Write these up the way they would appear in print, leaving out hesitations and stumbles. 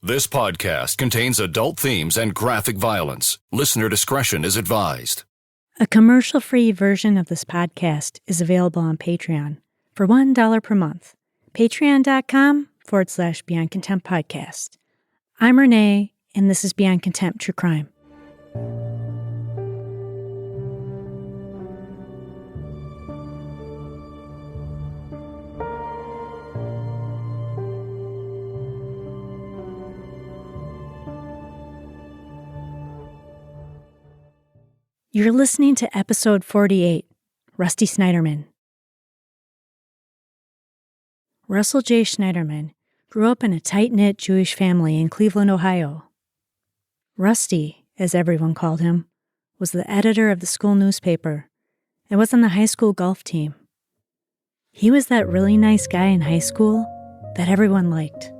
This podcast contains adult themes and graphic violence. Listener discretion is advised. A commercial-free version of this podcast is available on Patreon for $1 per month. Patreon.com/Beyond Contempt podcast. I'm Renee, and this is Beyond Contempt True Crime. You're listening to episode 48, Rusty Sneiderman. Russell J. Sneiderman grew up in a tight-knit Jewish family in Cleveland, Ohio. Rusty, as everyone called him, was the editor of the school newspaper and was on the high school golf team. He was that really nice guy in high school that everyone liked.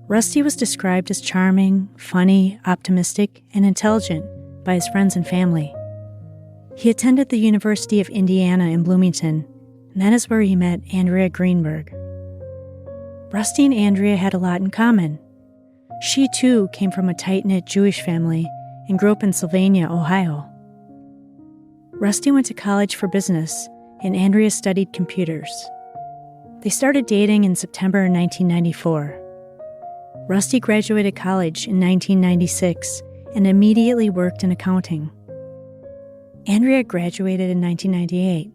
Rusty was described as charming, funny, optimistic, and intelligent by his friends and family. He attended the University of Indiana in Bloomington, and that is where he met Andrea Greenberg. Rusty and Andrea had a lot in common. She, too, came from a tight-knit Jewish family and grew up in Sylvania, Ohio. Rusty went to college for business, and Andrea studied computers. They started dating in September 1994. Rusty graduated college in 1996 and immediately worked in accounting. Andrea graduated in 1998.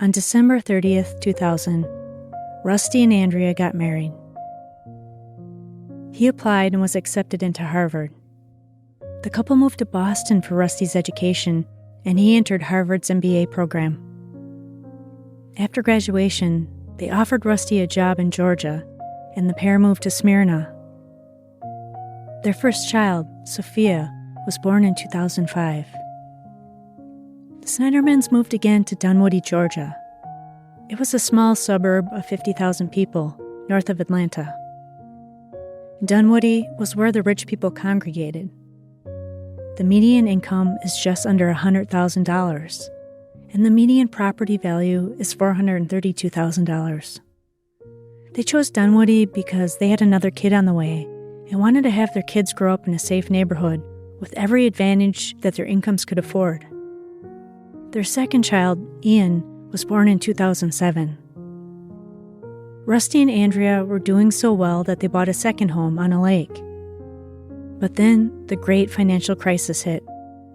On December 30th, 2000, Rusty and Andrea got married. He applied and was accepted into Harvard. The couple moved to Boston for Rusty's education, and he entered Harvard's MBA program. After graduation, they offered Rusty a job in Georgia, and the pair moved to Smyrna. Their first child, Sophia, was born in 2005. The Sneidermans moved again to Dunwoody, Georgia. It was a small suburb of 50,000 people north of Atlanta. Dunwoody was where the rich people congregated. The median income is just under $100,000, and the median property value is $432,000. They chose Dunwoody because they had another kid on the way and wanted to have their kids grow up in a safe neighborhood with every advantage that their incomes could afford. Their second child, Ian, was born in 2007. Rusty and Andrea were doing so well that they bought a second home on a lake. But then the great financial crisis hit,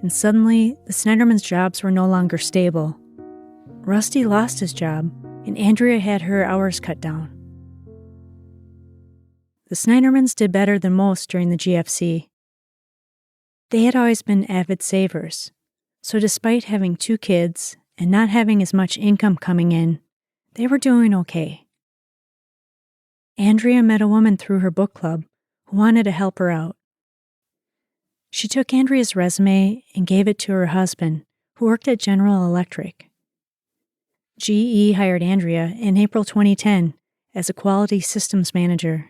and suddenly the Sneidermans' jobs were no longer stable. Rusty lost his job, and Andrea had her hours cut down. The Sneidermans did better than most during the GFC. They had always been avid savers, so despite having 2 kids and not having as much income coming in, they were doing okay. Andrea met a woman through her book club who wanted to help her out. She took Andrea's resume and gave it to her husband, who worked at General Electric. GE hired Andrea in April 2010 as a quality systems manager.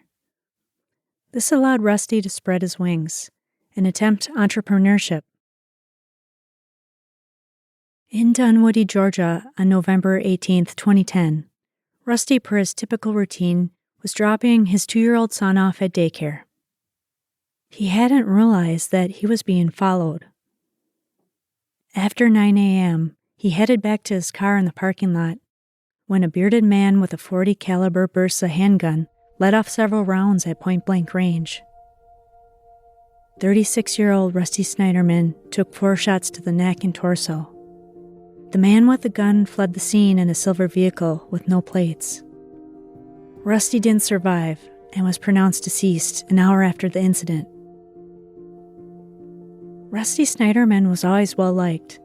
This allowed Rusty to spread his wings and attempt entrepreneurship. In Dunwoody, Georgia, on November 18, 2010, Rusty, per his typical routine, was dropping his 2-year-old son off at daycare. He hadn't realized that he was being followed. After 9 a.m., he headed back to his car in the parking lot when a bearded man with a .40 caliber Bersa handgun let off several rounds at point-blank range. 36-year-old Rusty Sneiderman took 4 shots to the neck and torso. The man with the gun fled the scene in a silver vehicle with no plates. Rusty didn't survive and was pronounced deceased an hour after the incident. Rusty Sneiderman was always well-liked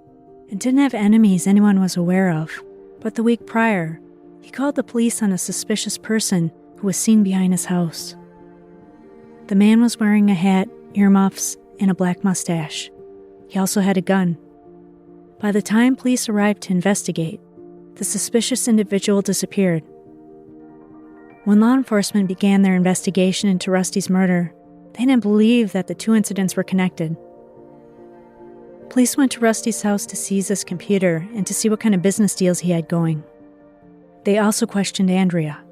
and didn't have enemies anyone was aware of, but the week prior, he called the police on a suspicious person who was seen behind his house. The man was wearing a hat, earmuffs, and a black mustache. He also had a gun. By the time police arrived to investigate, the suspicious individual disappeared. When law enforcement began their investigation into Rusty's murder, they didn't believe that the 2 incidents were connected. Police went to Rusty's house to seize his computer and to see what kind of business deals he had going. They also questioned Andrea.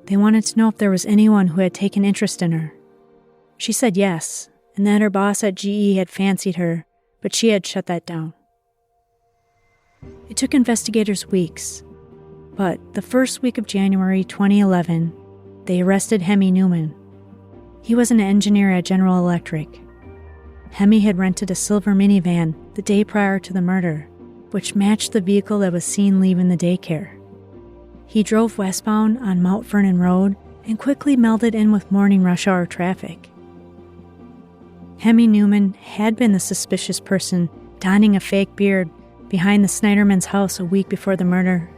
They wanted to know if there was anyone who had taken interest in her. She said yes, and that her boss at GE had fancied her, but she had shut that down. It took investigators weeks, but the first week of January 2011, they arrested Hemi Newman. He was an engineer at General Electric. Hemi had rented a silver minivan the day prior to the murder, which matched the vehicle that was seen leaving the daycare. He drove westbound on Mount Vernon Road and quickly melded in with morning rush hour traffic. Hemi Newman had been the suspicious person donning a fake beard behind the Sneiderman's house a week before the murder.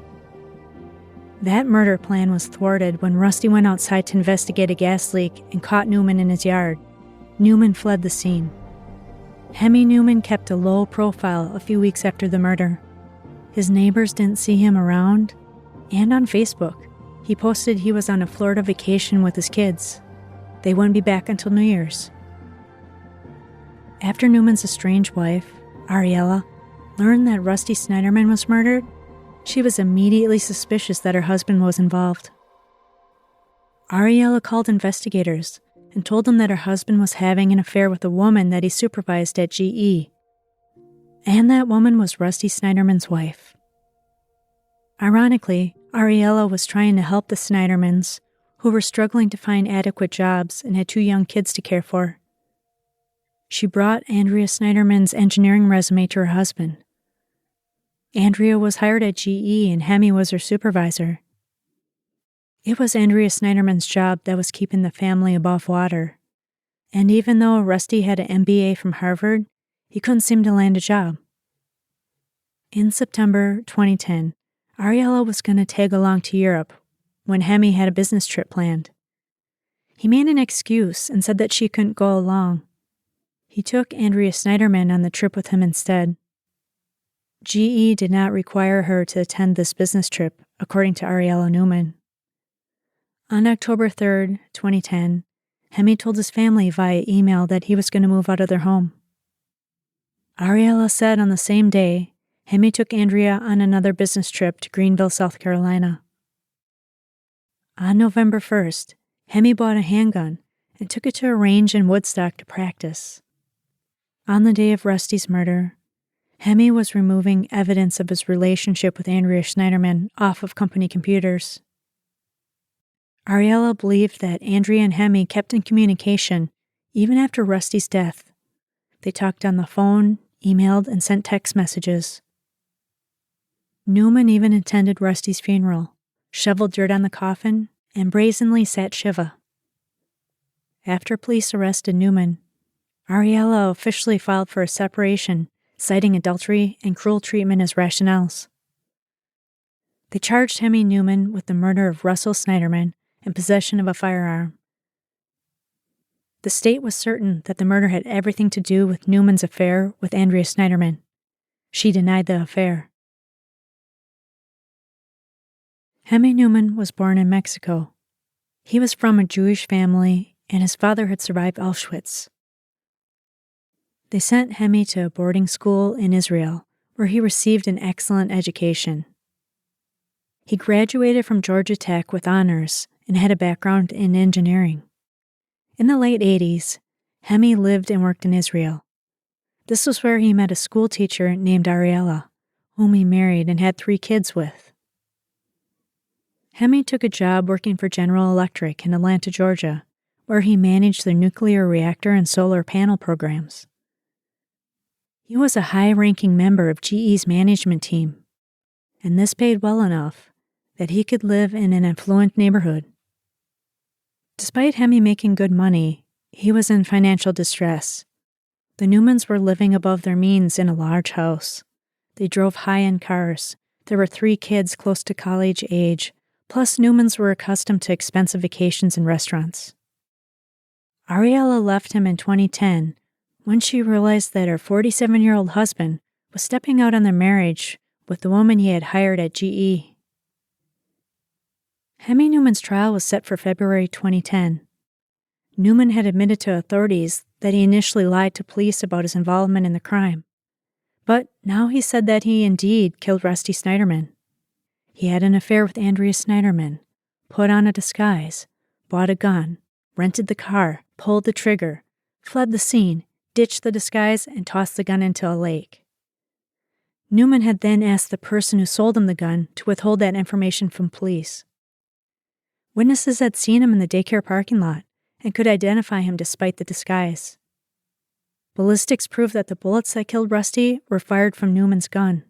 That murder plan was thwarted when Rusty went outside to investigate a gas leak and caught Newman in his yard. Newman fled the scene. Hemi Newman kept a low profile a few weeks after the murder. His neighbors didn't see him around, and on Facebook, he posted he was on a Florida vacation with his kids. They wouldn't be back until New Year's. After Newman's estranged wife, Ariella, learned that Rusty Sneiderman was murdered, she was immediately suspicious that her husband was involved. Ariella called investigators and told them that her husband was having an affair with a woman that he supervised at GE. And that woman was Rusty Sneiderman's wife. Ironically, Ariella was trying to help the Sneidermans, who were struggling to find adequate jobs and had 2 young kids to care for. She brought Andrea Sneiderman's engineering resume to her husband. Andrea was hired at GE and Hemi was her supervisor. It was Andrea Sneiderman's job that was keeping the family above water. And even though Rusty had an MBA from Harvard, he couldn't seem to land a job. In September 2010, Ariella was going to tag along to Europe when Hemi had a business trip planned. He made an excuse and said that she couldn't go along. He took Andrea Sneiderman on the trip with him instead. GE did not require her to attend this business trip, according to Ariella Newman. On October 3, 2010, Hemi told his family via email that he was going to move out of their home. Ariella said on the same day, Hemi took Andrea on another business trip to Greenville, South Carolina. On November 1st, Hemi bought a handgun and took it to a range in Woodstock to practice. On the day of Rusty's murder, Hemi was removing evidence of his relationship with Andrea Sneiderman off of company computers. Ariella believed that Andrea and Hemi kept in communication even after Rusty's death. They talked on the phone, emailed, and sent text messages. Newman even attended Rusty's funeral, shoveled dirt on the coffin, and brazenly sat Shiva. After police arrested Newman, Ariella officially filed for a separation, citing adultery and cruel treatment as rationales. They charged Hemi Newman with the murder of Russell Sneiderman and possession of a firearm. The state was certain that the murder had everything to do with Newman's affair with Andrea Sneiderman. She denied the affair. Hemi Newman was born in Mexico. He was from a Jewish family, and his father had survived Auschwitz. They sent Hemi to a boarding school in Israel, where he received an excellent education. He graduated from Georgia Tech with honors and had a background in engineering. In the late 80s, Hemi lived and worked in Israel. This was where he met a school teacher named Ariella, whom he married and had 3 kids with. Hemi took a job working for General Electric in Atlanta, Georgia, where he managed their nuclear reactor and solar panel programs. He was a high-ranking member of GE's management team, and this paid well enough that he could live in an affluent neighborhood. Despite Hemi making good money, he was in financial distress. The Newmans were living above their means in a large house. They drove high-end cars. There were 3 kids close to college age, plus Newmans were accustomed to expensive vacations and restaurants. Ariella left him in 2010 when she realized that her 47-year-old husband was stepping out on their marriage with the woman he had hired at GE. Hemi Newman's trial was set for February 2010. Newman had admitted to authorities that he initially lied to police about his involvement in the crime. But now he said that he indeed killed Rusty Sneiderman. He had an affair with Andrea Sneiderman, put on a disguise, bought a gun, rented the car, pulled the trigger, fled the scene, ditched the disguise, and tossed the gun into a lake. Newman had then asked the person who sold him the gun to withhold that information from police. Witnesses had seen him in the daycare parking lot and could identify him despite the disguise. Ballistics proved that the bullets that killed Rusty were fired from Newman's gun.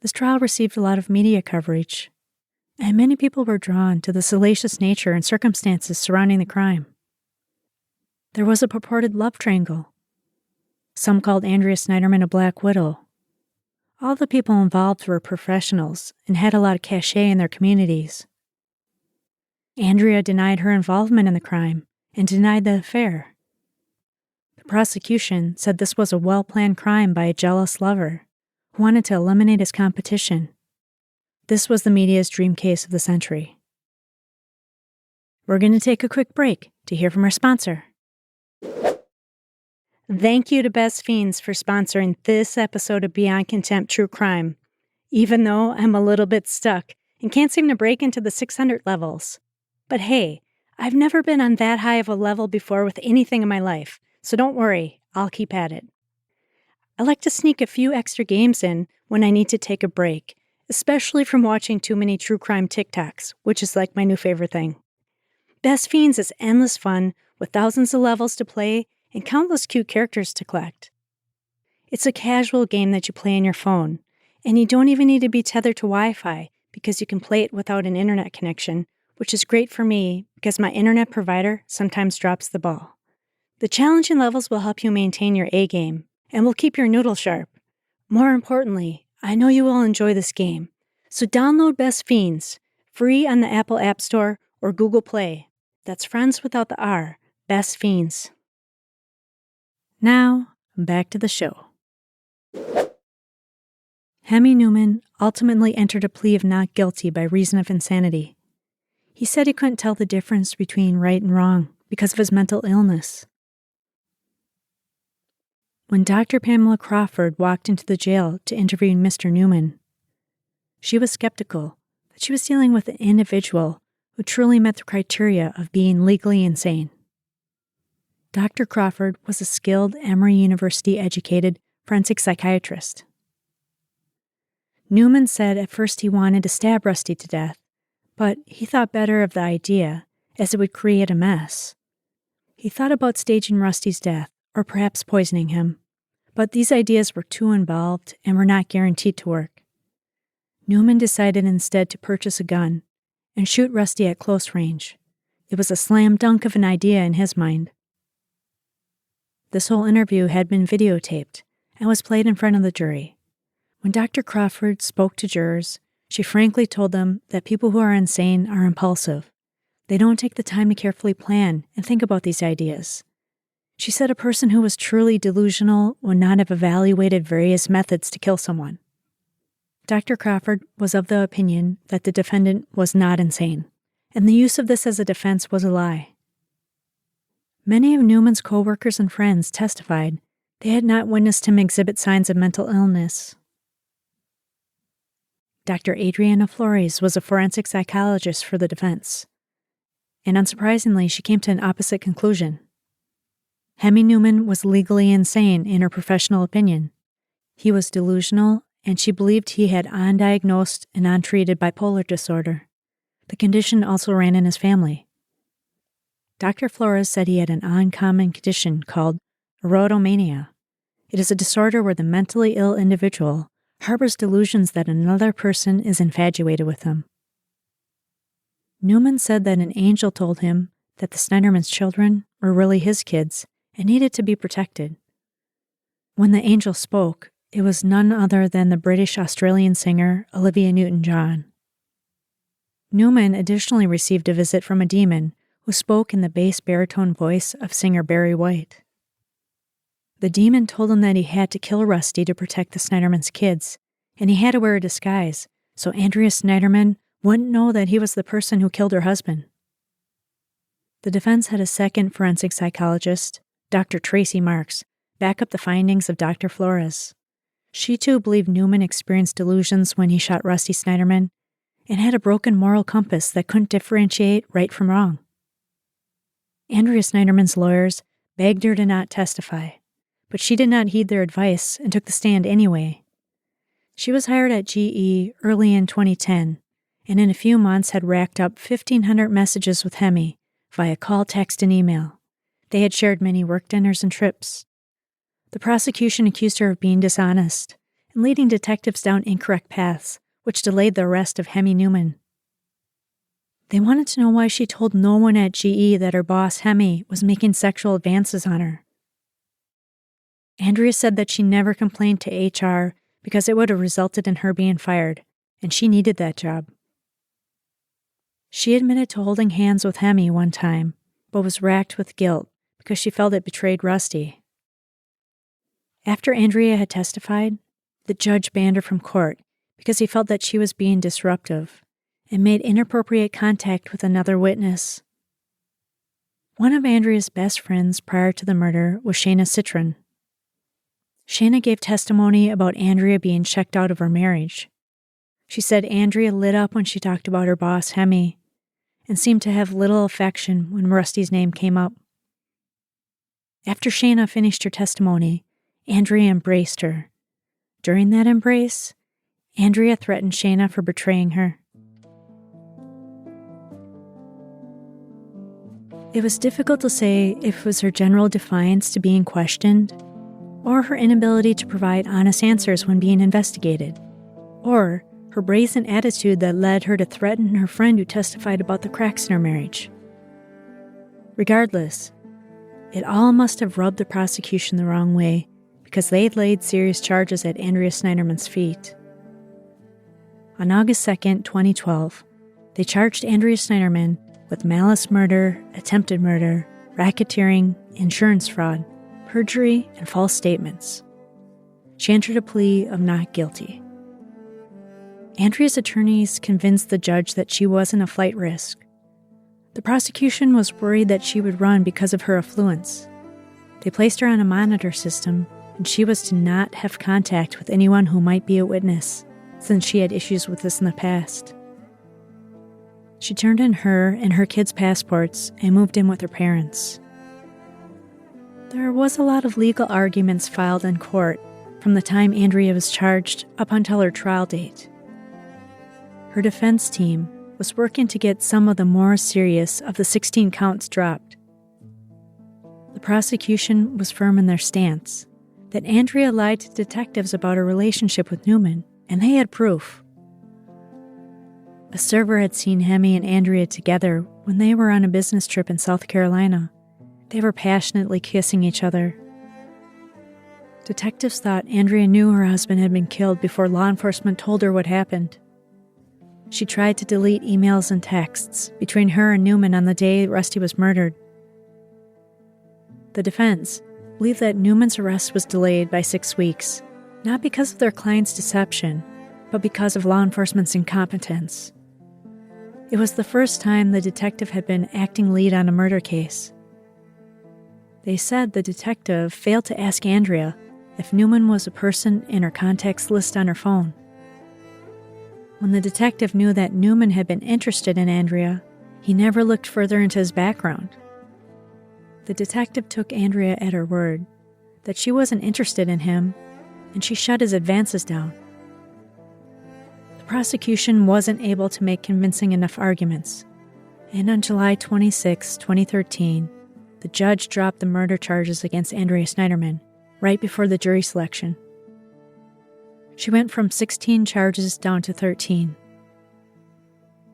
This trial received a lot of media coverage, and many people were drawn to the salacious nature and circumstances surrounding the crime. There was a purported love triangle. Some called Andrea Sneiderman a black widow. All the people involved were professionals and had a lot of cachet in their communities. Andrea denied her involvement in the crime and denied the affair. The prosecution said this was a well-planned crime by a jealous lover who wanted to eliminate his competition. This was the media's dream case of the century. We're going to take a quick break to hear from our sponsor. Thank you to Best Fiends for sponsoring this episode of Beyond Contempt True Crime, even though I'm a little bit stuck and can't seem to break into the 600 levels. But hey, I've never been on that high of a level before with anything in my life, so don't worry, I'll keep at it. I like to sneak a few extra games in when I need to take a break, especially from watching too many true crime TikToks, which is like my new favorite thing. Best Fiends is endless fun with thousands of levels to play and countless cute characters to collect. It's a casual game that you play on your phone, and you don't even need to be tethered to Wi-Fi because you can play it without an internet connection, which is great for me because my internet provider sometimes drops the ball. The challenging levels will help you maintain your A game and will keep your noodle sharp. More importantly, I know you will enjoy this game, so download Best Fiends, free on the Apple App Store or Google Play. That's friends without the R, Best Fiends. Now, back to the show. Hemi Newman ultimately entered a plea of not guilty by reason of insanity. He said he couldn't tell the difference between right and wrong because of his mental illness. When Dr. Pamela Crawford walked into the jail to interview Mr. Newman, she was skeptical that she was dealing with an individual who truly met the criteria of being legally insane. Dr. Crawford was a skilled Emory University-educated forensic psychiatrist. Newman said at first he wanted to stab Rusty to death, but he thought better of the idea as it would create a mess. He thought about staging Rusty's death or perhaps poisoning him, but these ideas were too involved and were not guaranteed to work. Newman decided instead to purchase a gun and shoot Rusty at close range. It was a slam dunk of an idea in his mind. This whole interview had been videotaped and was played in front of the jury. When Dr. Crawford spoke to jurors, she frankly told them that people who are insane are impulsive. They don't take the time to carefully plan and think about these ideas. She said a person who was truly delusional would not have evaluated various methods to kill someone. Dr. Crawford was of the opinion that the defendant was not insane, and the use of this as a defense was a lie. Many of Newman's co-workers and friends testified they had not witnessed him exhibit signs of mental illness. Dr. Adriana Flores was a forensic psychologist for the defense, and unsurprisingly, she came to an opposite conclusion. Hemi Newman was legally insane in her professional opinion. He was delusional, and she believed he had undiagnosed and untreated bipolar disorder. The condition also ran in his family. Dr. Flores said he had an uncommon condition called erotomania. It is a disorder where the mentally ill individual harbors delusions that another person is infatuated with him. Newman said that an angel told him that the Sneiderman's children were really his kids and needed to be protected. When the angel spoke, it was none other than the British-Australian singer Olivia Newton-John. Newman additionally received a visit from a demon who spoke in the bass baritone voice of singer Barry White. The demon told him that he had to kill Rusty to protect the Sneiderman's kids, and he had to wear a disguise so Andrea Sneiderman wouldn't know that he was the person who killed her husband. The defense had a second forensic psychologist, Dr. Tracy Marks, back up the findings of Dr. Flores. She too believed Newman experienced delusions when he shot Rusty Sneiderman, and had a broken moral compass that couldn't differentiate right from wrong. Andrea Sneiderman's lawyers begged her to not testify, but she did not heed their advice and took the stand anyway. She was hired at GE early in 2010, and in a few months had racked up 1,500 messages with Hemi via call, text, and email. They had shared many work dinners and trips. The prosecution accused her of being dishonest and leading detectives down incorrect paths, which delayed the arrest of Hemi Newman. They wanted to know why she told no one at GE that her boss, Hemi, was making sexual advances on her. Andrea said that she never complained to HR because it would have resulted in her being fired, and she needed that job. She admitted to holding hands with Hemi one time, but was racked with guilt because she felt it betrayed Rusty. After Andrea had testified, the judge banned her from court because he felt that she was being disruptive and made inappropriate contact with another witness. One of Andrea's best friends prior to the murder was Shayna Citron. Shayna gave testimony about Andrea being checked out of her marriage. She said Andrea lit up when she talked about her boss, Hemi, and seemed to have little affection when Rusty's name came up. After Shayna finished her testimony, Andrea embraced her. During that embrace, Andrea threatened Shayna for betraying her. It was difficult to say if it was her general defiance to being questioned, or her inability to provide honest answers when being investigated, or her brazen attitude that led her to threaten her friend who testified about the cracks in her marriage. Regardless, it all must have rubbed the prosecution the wrong way because they laid serious charges at Andrea Sneiderman's feet. On August 2, 2012, they charged Andrea Sneiderman with malice murder, attempted murder, racketeering, insurance fraud, perjury, and false statements. She entered a plea of not guilty. Andrea's attorneys convinced the judge that she wasn't a flight risk. The prosecution was worried that she would run because of her affluence. They placed her on a monitor system, and she was to not have contact with anyone who might be a witness, since she had issues with this in the past. She turned in her and her kids' passports and moved in with her parents. There was a lot of legal arguments filed in court from the time Andrea was charged up until her trial date. Her defense team was working to get some of the more serious of the 16 counts dropped. The prosecution was firm in their stance that Andrea lied to detectives about her relationship with Newman, and they had proof. A server had seen Hemi and Andrea together when they were on a business trip in South Carolina. They were passionately kissing each other. Detectives thought Andrea knew her husband had been killed before law enforcement told her what happened. She tried to delete emails and texts between her and Newman on the day Rusty was murdered. The defense believed that Newman's arrest was delayed by 6 weeks, not because of their client's deception, but because of law enforcement's incompetence. It was the first time the detective had been acting lead on a murder case. They said the detective failed to ask Andrea if Newman was a person in her contacts list on her phone. When the detective knew that Newman had been interested in Andrea, he never looked further into his background. The detective took Andrea at her word that she wasn't interested in him, and she shut his advances down. The prosecution wasn't able to make convincing enough arguments, and on July 26, 2013, the judge dropped the murder charges against Andrea Sneiderman right before the jury selection. She went from 16 charges down to 13.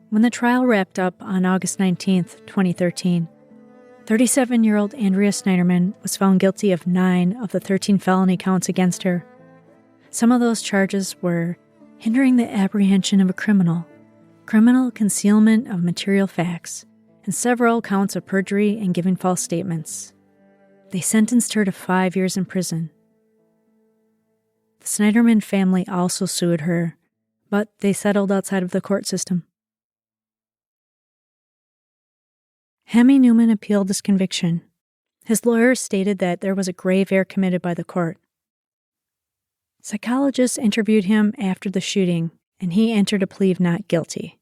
When the trial wrapped up on August 19, 2013, 37-year-old Andrea Sneiderman was found guilty of 9 of the 13 felony counts against her. Some of those charges were hindering the apprehension of a criminal, criminal concealment of material facts, and several counts of perjury and giving false statements. They sentenced her to 5 years in prison. The Sneiderman family also sued her, but they settled outside of the court system. Hemi Newman appealed his conviction. His lawyers stated that there was a grave error committed by the court. Psychologists interviewed him after the shooting, and he entered a plea of not guilty.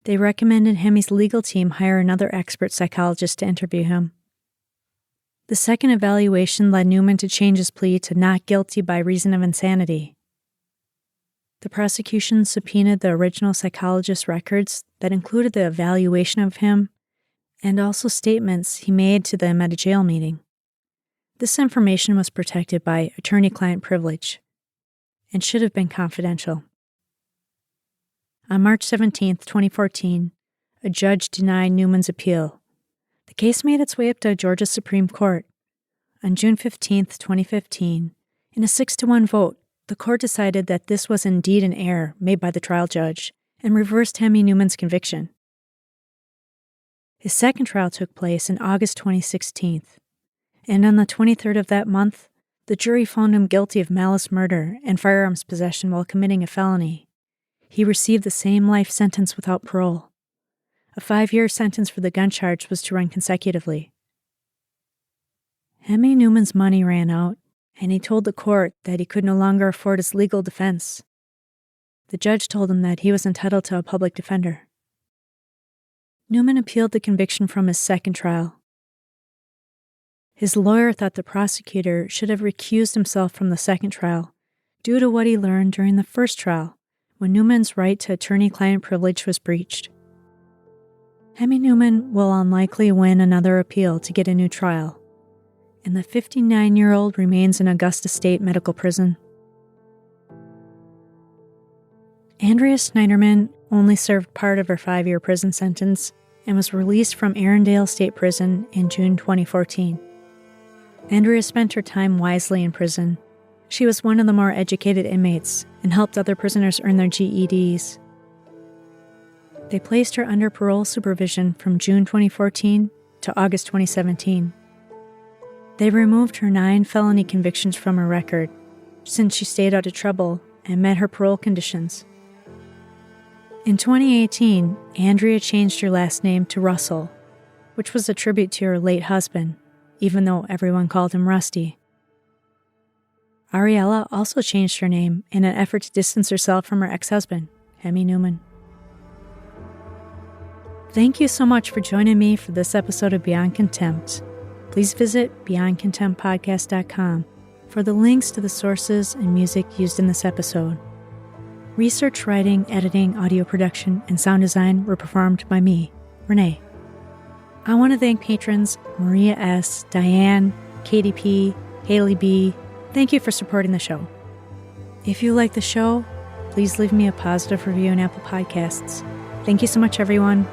They recommended Hemi's legal team hire another expert psychologist to interview him. The second evaluation led Newman to change his plea to not guilty by reason of insanity. The prosecution subpoenaed the original psychologist's records that included the evaluation of him and also statements he made to them at a jail meeting. This information was protected by attorney-client privilege and should have been confidential. On March 17, 2014, a judge denied Newman's appeal. The case made its way up to Georgia Supreme Court. On June 15, 2015, in a 6-1 vote, the court decided that this was indeed an error made by the trial judge and reversed Hemi Newman's conviction. His second trial took place in August 2016, and on the 23rd of that month, the jury found him guilty of malice murder and firearms possession while committing a felony. He received the same life sentence without parole. A 5-year sentence for the gun charge was to run consecutively. Hemi Newman's money ran out, and he told the court that he could no longer afford his legal defense. The judge told him that he was entitled to a public defender. Newman appealed the conviction from his second trial. His lawyer thought the prosecutor should have recused himself from the second trial due to what he learned during the first trial, when Newman's right to attorney-client privilege was breached. Hemi Newman will unlikely win another appeal to get a new trial, and the 59-year-old remains in Augusta State Medical Prison. Andrea Sneiderman only served part of her 5-year prison sentence and was released from Arundel State Prison in June 2014. Andrea spent her time wisely in prison. She was one of the more educated inmates and helped other prisoners earn their GEDs. They placed her under parole supervision from June 2014 to August 2017. They removed her 9 felony convictions from her record, since she stayed out of trouble and met her parole conditions. In 2018, Andrea changed her last name to Russell, which was a tribute to her late husband, even though everyone called him Rusty. Ariella also changed her name in an effort to distance herself from her ex-husband, Hemi Newman. Thank you so much for joining me for this episode of Beyond Contempt. Please visit BeyondContemptPodcast.com for the links to the sources and music used in this episode. Research, writing, editing, audio production, and sound design were performed by me, Renee. I want to thank patrons Maria S., Diane, Katie P., Haley B. Thank you for supporting the show. If you like the show, please leave me a positive review on Apple Podcasts. Thank you so much, everyone.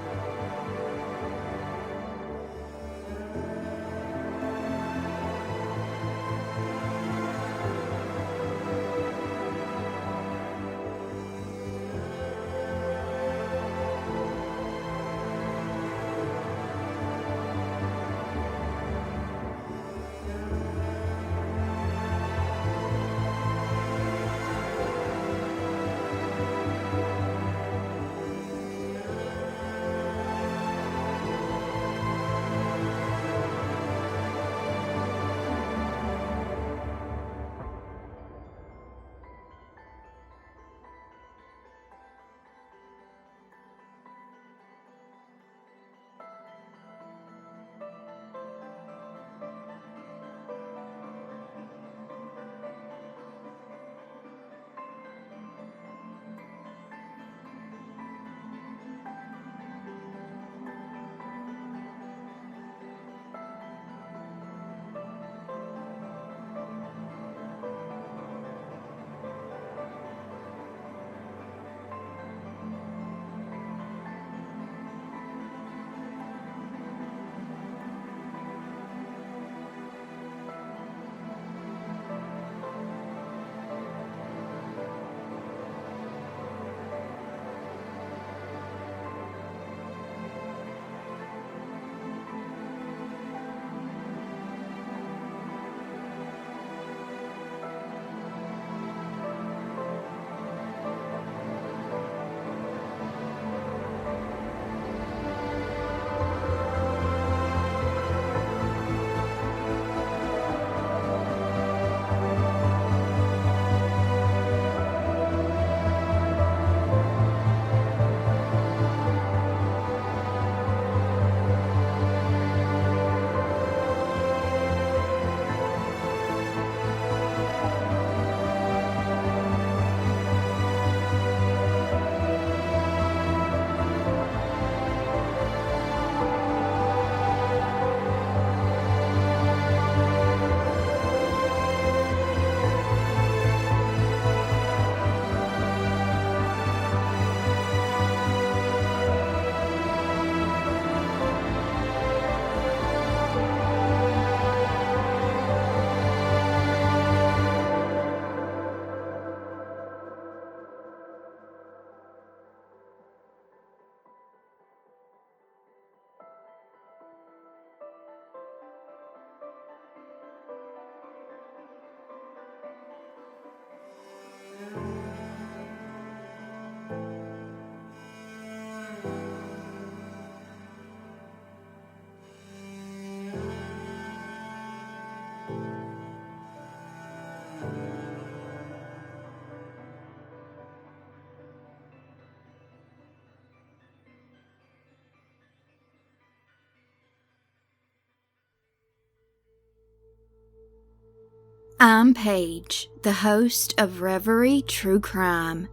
I'm Paige, the host of Reverie True Crime.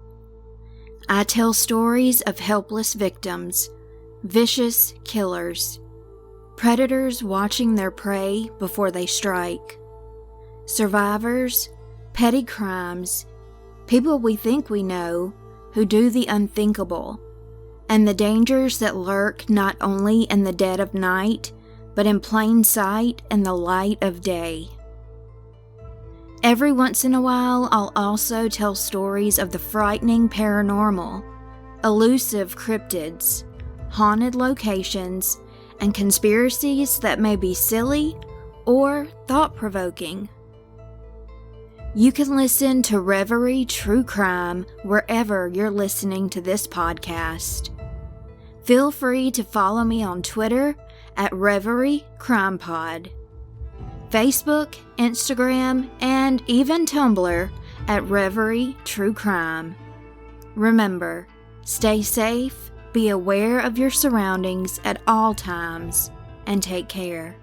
I tell stories of helpless victims, vicious killers, predators watching their prey before they strike, survivors, petty crimes, people we think we know who do the unthinkable, and the dangers that lurk not only in the dead of night, but in plain sight and the light of day. Every once in a while, I'll also tell stories of the frightening paranormal, elusive cryptids, haunted locations, and conspiracies that may be silly or thought-provoking. You can listen to Reverie True Crime wherever you're listening to this podcast. Feel free to follow me on Twitter at Reverie Crime Pod, Facebook, Instagram, and even Tumblr at Reverie True Crime. Remember, stay safe, be aware of your surroundings at all times, and take care.